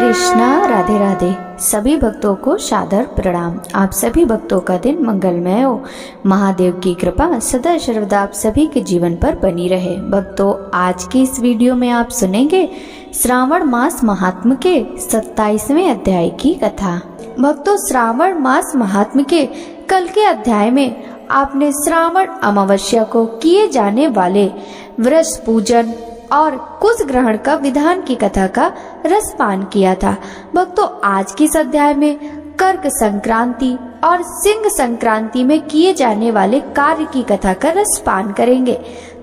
कृष्णा। राधे राधे। सभी भक्तों को सादर प्रणाम। आप सभी भक्तों का दिन मंगलमय हो। महादेव की कृपा सदा सर्वदा आप सभी के जीवन पर बनी रहे। भक्तों, आज की इस वीडियो में आप सुनेंगे श्रावण मास महात्म्य के 27वें अध्याय की कथा। भक्तों, श्रावण मास महात्म्य के कल के अध्याय में आपने श्रावण अमावस्या को किए जाने वाले वृष पूजन और कुश ग्रहण का विधान की कथा का रसपान किया था। भक्तों, आज की इस अध्याय में कर्क संक्रांति और सिंह संक्रांति में किए जाने वाले कार्य की कथा का रसपान करेंगे।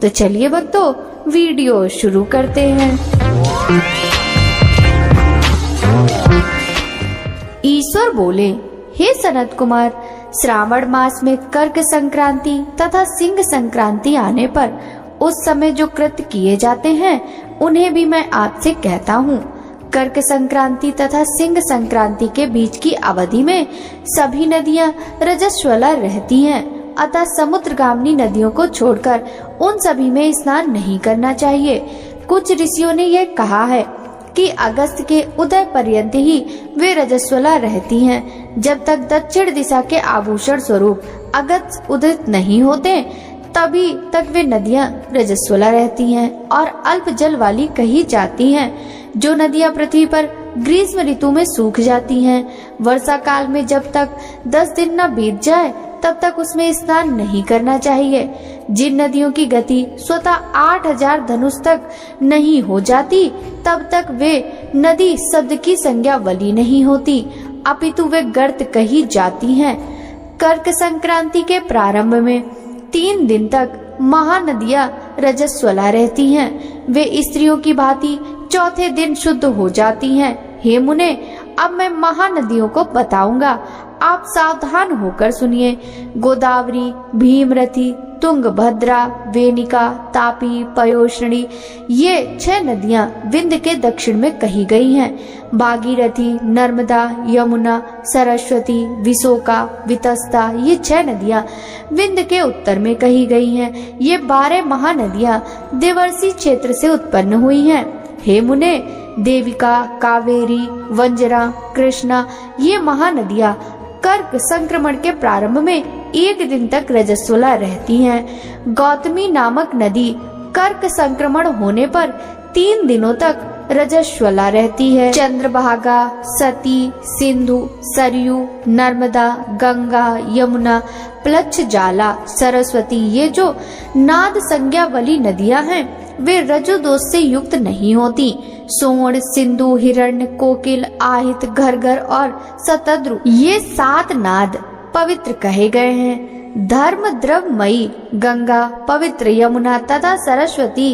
तो चलिए भक्तों, वीडियो शुरू करते हैं। ईश्वर बोले, हे सनत कुमार, श्रावण मास में कर्क संक्रांति तथा सिंह संक्रांति आने पर उस समय जो कृत्य किए जाते हैं उन्हें भी मैं आपसे कहता हूँ। कर्क संक्रांति तथा सिंह संक्रांति के बीच की अवधि में सभी नदियाँ रजस्वला रहती हैं, अतः समुद्रगामिनी नदियों को छोड़कर उन सभी में स्नान नहीं करना चाहिए। कुछ ऋषियों ने यह कहा है कि अगस्त के उदय पर्यंत ही वे रजस्वला रहती हैं। जब तक दक्षिण दिशा के आभूषण स्वरूप अगस्त उदित नहीं होते तभी तक वे नदियां रजस्वला रहती हैं और अल्प जल वाली कही जाती हैं। जो नदियां पृथ्वी पर ग्रीष्म ऋतु में सूख जाती हैं, वर्षा काल में जब तक 10 दिन न बीत जाए तब तक उसमें स्नान नहीं करना चाहिए। जिन नदियों की गति स्वतः 8000 धनुष तक नहीं हो जाती तब तक वे नदी शब्द की संज्ञा वाली नहीं होती, अपितु वे गर्त कही जाती हैं। कर्क संक्रांति के प्रारंभ में 3 दिन तक महानदियां रजस्वला रहती हैं। वे स्त्रियों की भांति चौथे दिन शुद्ध हो जाती हैं। हे मुने, अब मैं महानदियों को बताऊंगा, आप सावधान होकर सुनिए। गोदावरी, भीमरथी, तुंगभद्रा, वेनिका, तापी, पयोष्णी, ये 6 नदियां विंध्य के दक्षिण में कही गई हैं। भागीरथी, नर्मदा, यमुना, सरस्वती, विशोका, वितस्ता, ये 6 नदियां विंध्य के उत्तर में कही गई हैं। ये 12 महानदियां देवर्षि क्षेत्र से उत्पन्न हुई हैं। हे मुने, देविका, कावेरी, वंजरा, कृष्णा, ये महानदियां कर्क संक्रमण के प्रारंभ में 1 दिन तक रजस्वला रहती हैं। गौतमी नामक नदी कर्क संक्रमण होने पर 3 दिनों तक रजस्वला रहती है। चंद्रभागा, सती, सिंधु, सरयू, नर्मदा, गंगा, यमुना, प्लच्छ जाला, सरस्वती, ये जो नाद संज्ञा वाली नदियां हैं वे रजो दोष से युक्त नहीं होती। सोण, सिंधु, हिरण्य, कोकिल, आहित, घरघर और शतद्रु, ये 7 नाद पवित्र कहे गए हैं। धर्म द्रवमयी गंगा, पवित्र यमुना तथा सरस्वती,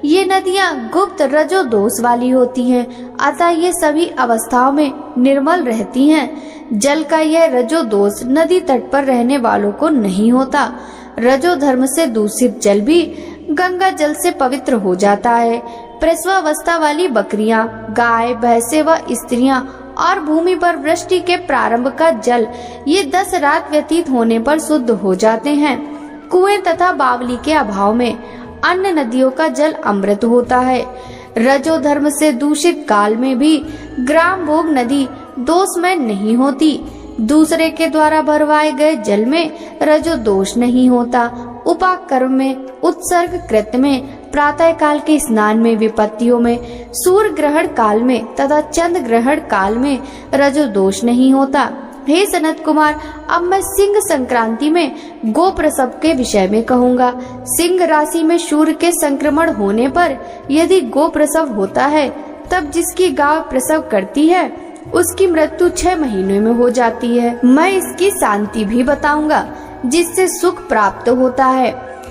ये नदियां गुप्त रजो दोष वाली होती हैं, अतः ये सभी अवस्थाओं में निर्मल रहती हैं। जल का यह रजो दोष नदी तट पर रहने वालों को नहीं होता। रजो धर्म से दूषित जल भी गंगा जल से पवित्र हो जाता है। प्रसवावस्था वाली बकरियां, गाय, भैंसे व स्त्रियां और भूमि पर वृष्टि के प्रारंभ का जल, ये 10 रात व्यतीत होने पर शुद्ध हो जाते हैं। कुएं तथा बावली के अभाव में अन्य नदियों का जल अमृत होता है। रजो धर्म से दूषित काल में भी ग्राम भोग नदी दोषमय नहीं होती। दूसरे के द्वारा भरवाए गए जल में रजो दोष नहीं होता। उपाकर्म में, उत्सर्ग कृत्य में, प्रातः काल के स्नान में, विपत्तियों में, सूर्य ग्रहण काल में तथा चंद्र ग्रहण काल में रजो दोष नहीं होता। हे सनत कुमार, अब मैं सिंह संक्रांति में गो प्रसव के विषय में कहूँगा। सिंह राशि में सूर्य के संक्रमण होने पर यदि गो प्रसव होता है तब जिसकी गाय प्रसव करती है उसकी मृत्यु 6 महीने में हो जाती है। मैं इसकी शांति भी बताऊंगा जिससे सुख प्राप्त होता है।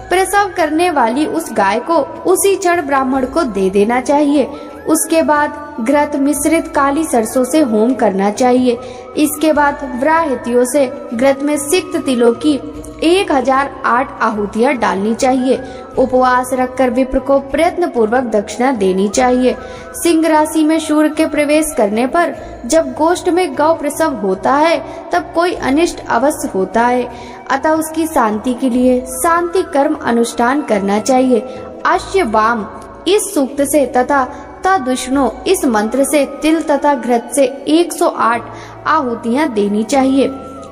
प्रसव करने वाली उस गाय को उसी क्षण ब्राह्मण को दे देना चाहिए। उसके बाद घृत मिश्रित काली सरसों से होम करना चाहिए। इसके बाद व्राहतियों से घृत में सिक्त तिलों की 1008 आहुतियां डालनी चाहिए। उपवास रखकर विप्र को प्रयत्न पूर्वक दक्षिणा देनी चाहिए। सिंह राशि में सूर्य के प्रवेश करने पर जब गोष्ठ में गौ प्रसव होता है तब कोई अनिष्ट अवश्य होता है, अतः उसकी शांति के लिए शांति कर्म अनुष्ठान करना चाहिए। अश्य वाम इस सूक्त से तथा शतादुष्णों इस मंत्र से तिल तथा घृत से 108 आहुतियां देनी चाहिए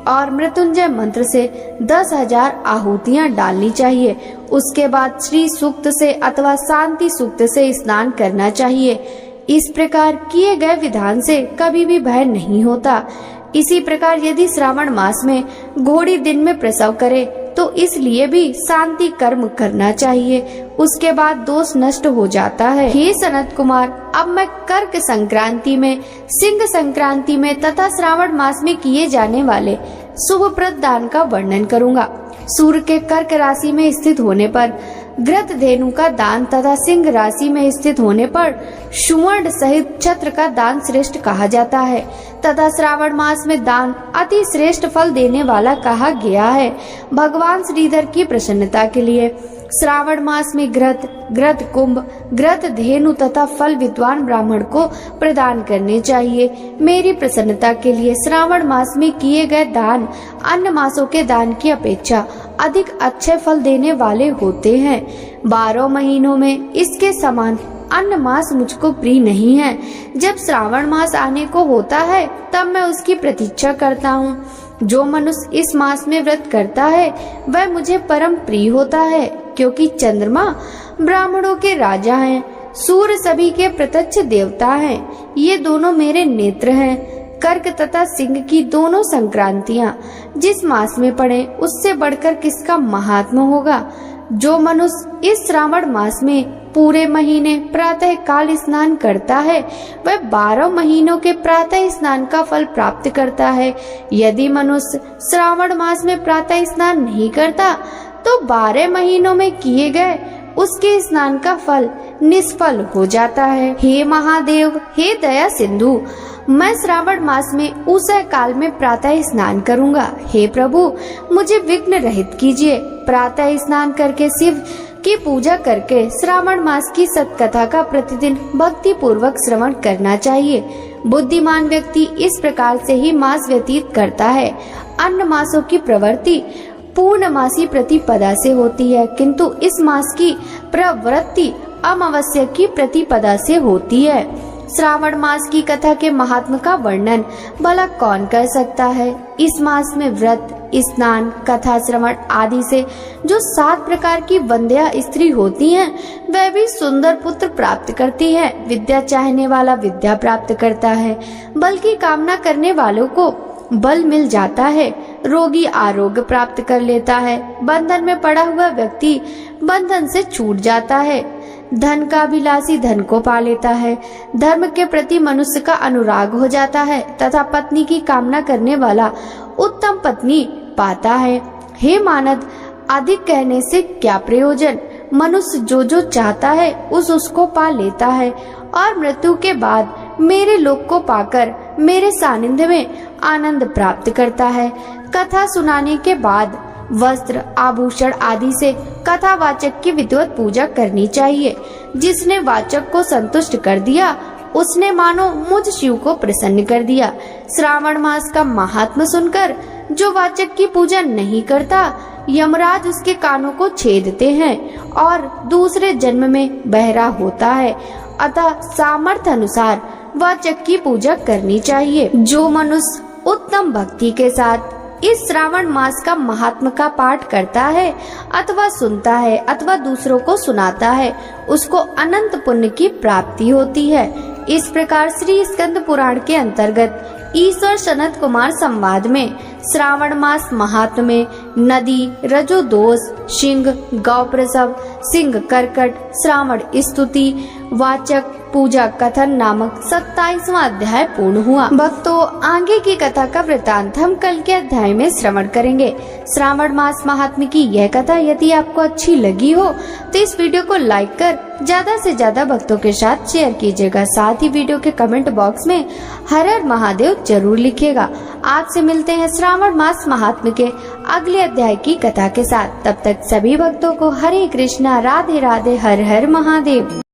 और मृत्युंजय मंत्र से 10,000 आहुतियां डालनी चाहिए। उसके बाद श्री सूक्त से अथवा शांति सूक्त से स्नान करना चाहिए। इस प्रकार किए गए विधान से कभी भी भय नहीं होता। इसी प्रकार यदि श्रावण मास में घोड़ी दिन में प्रसव करे तो इसलिए भी शांति कर्म करना चाहिए, उसके बाद दोष नष्ट हो जाता है। हे सनत कुमार, अब मैं कर्क संक्रांति में, सिंह संक्रांति में तथा श्रावण मास में किए जाने वाले शुभप्रद दान का वर्णन करूंगा। सूर्य के कर्क राशि में स्थित होने पर घृत धेनु का दान तथा सिंह राशि में स्थित होने पर सुवर्ण सहित छत्र का दान श्रेष्ठ कहा जाता है तथा श्रावण मास में दान अति श्रेष्ठ फल देने वाला कहा गया है। भगवान श्रीधर की प्रसन्नता के लिए श्रावण मास में घृत कुंभ, घृत धेनु तथा फल विद्वान ब्राह्मण को प्रदान करने चाहिए। मेरी प्रसन्नता के लिए श्रावण मास में किए गए दान अन्य मासों के दान की अपेक्षा अधिक अच्छे फल देने वाले होते हैं। 12 महीनों में इसके समान अन्य मास मुझको प्रिय नहीं है। जब श्रावण मास आने को होता है तब मैं उसकी प्रतीक्षा करता हूँ। जो मनुष्य इस मास में व्रत करता है वह मुझे परम प्रिय होता है, क्योंकि चंद्रमा ब्राह्मणों के राजा हैं, सूर्य सभी के प्रत्यक्ष देवता हैं। ये दोनों मेरे नेत्र हैं। कर्क तथा सिंह की दोनों संक्रांतियां जिस मास में पड़े उससे बढ़कर किसका महात्मा होगा। जो मनुष्य इस श्रावण मास में पूरे महीने प्रातः काल स्नान करता है वह 12 महीनों के प्रातः स्नान का फल प्राप्त करता है। यदि मनुष्य श्रावण मास में प्रातः स्नान नहीं करता तो 12 महीनों में किए गए उसके स्नान का फल निष्फल हो जाता है। हे महादेव, हे दया सिंधु, मैं श्रावण मास में उषय काल में प्रातः स्नान करूंगा। हे प्रभु, मुझे विघ्न रहित कीजिए। प्रातः स्नान करके शिव की पूजा करके श्रावण मास की सत्कथा का प्रतिदिन भक्ति पूर्वक श्रवण करना चाहिए। बुद्धिमान व्यक्ति इस प्रकार से ही मास व्यतीत करता है। अन्य मासों की प्रवृत्ति पूर्णमासी प्रतिपदा से होती है, किंतु इस मास की प्रवृत्ति अमावस्या की प्रतिपदा से होती है। श्रावण मास की कथा के महात्म का वर्णन भला कौन कर सकता है। इस मास में व्रत, स्नान, कथा श्रवण आदि से जो 7 प्रकार की वंध्या स्त्री होती हैं, वह भी सुंदर पुत्र प्राप्त करती है। विद्या चाहने वाला विद्या प्राप्त करता है, बल की कामना करने वालों को बल मिल जाता है। रोगी आरोग्य प्राप्त कर लेता है। बंधन में पड़ा हुआ व्यक्ति बंधन से छूट जाता है। धन का अभिलाषी धन को पा लेता है। धर्म के प्रति मनुष्य का अनुराग हो जाता है तथा पत्नी की कामना करने वाला उत्तम पत्नी पाता है। हे मानद, अधिक कहने से क्या प्रयोजन। मनुष्य जो जो चाहता है उसको पा लेता है और मृत्यु के बाद मेरे लोक को पाकर मेरे सानिध्य में आनंद प्राप्त करता है। कथा सुनाने के बाद वस्त्र, आभूषण आदि से कथावाचक की विधिवत पूजा करनी चाहिए। जिसने वाचक को संतुष्ट कर दिया उसने मानो मुझ शिव को प्रसन्न कर दिया। श्रावण मास का महात्म सुनकर जो वाचक की पूजा नहीं करता, यमराज उसके कानों को छेदते हैं और दूसरे जन्म में बहरा होता है। अतः सामर्थ्य अनुसार वाचक की पूजा करनी चाहिए। जो मनुष्य उत्तम भक्ति के साथ इस श्रावण मास का महात्म का पाठ करता है अथवा सुनता है अथवा दूसरों को सुनाता है, उसको अनंत पुण्य की प्राप्ति होती है। इस प्रकार श्री स्कंद पुराण के अंतर्गत ईश्वर सनत कुमार संवाद में श्रावण मास महात्म में नदी, रजोदोष, सिंह, गौ प्रसव, सिंह कर्कट, श्रावण स्तुति, वाचक, पूजा कथन नामक 27वां अध्याय पूर्ण हुआ। भक्तों, आगे की कथा का वृतांत हम कल के अध्याय में श्रवण करेंगे। श्रावण मास महात्म्य की यह कथा यदि आपको अच्छी लगी हो तो इस वीडियो को लाइक कर ज्यादा से ज्यादा भक्तों के साथ शेयर कीजिएगा। साथ ही वीडियो के कमेंट बॉक्स में हर हर महादेव जरूर लिखिएगा। आपसे मिलते हैं श्रावण मास महात्म्य के अगले अध्याय की कथा के साथ। तब तक सभी भक्तों को हरे कृष्णा, राधे राधे, हर हर महादेव।